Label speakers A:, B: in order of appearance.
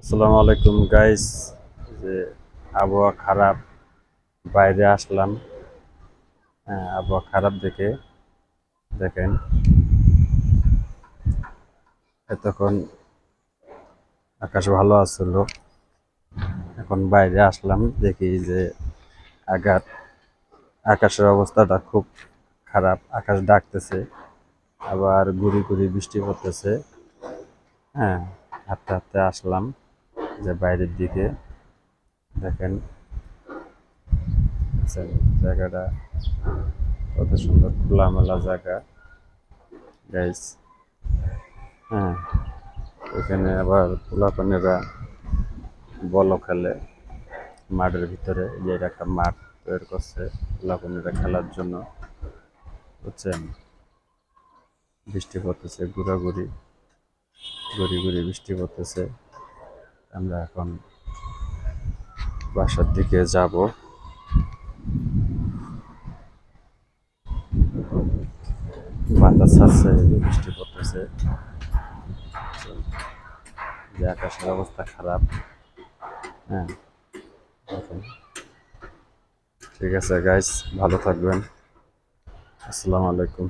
A: আসসালামু আলাইকুম গাইস। যে আবহাওয়া খারাপ, বাইরে আসলাম। হ্যাঁ, আবহাওয়া খারাপ দেখে দেখেন এতক্ষণ আকাশ ভালো আছিল, এখন বাইরে আসলাম দেখি যে আঘাত আকাশের অবস্থাটা খুব খারাপ। আকাশ ডাকতেছে, আবার গুড়ি গুড়ি বৃষ্টি পড়তেছে। হ্যাঁ, হাঁটতে হাঁটতে আসলাম যে বাইরের দিকে দেখেন জায়গাটা কত সুন্দর, খোলামেলা জায়গা গাইস। হ্যাঁ, এখানে আবার পোলাপানেরা বলও খেলে মাঠের ভিতরে। যে এটা একটা মাঠ তৈরি করছে পোলাপানেরা খেলার জন্য, বুঝছেন। বৃষ্টি পড়তেছে, ঘুরাঘুরি ঘুরি ঘুরি বৃষ্টি পড়তেছে। আমরা এখন বাসার দিকে যাব। বাতাস আছে, বৃষ্টি পড়তেছে, যে আকাশের অবস্থা খারাপ। হ্যাঁ, এখন ঠিক আছে গাইস, ভালো থাকবেন। আসসালামু আলাইকুম।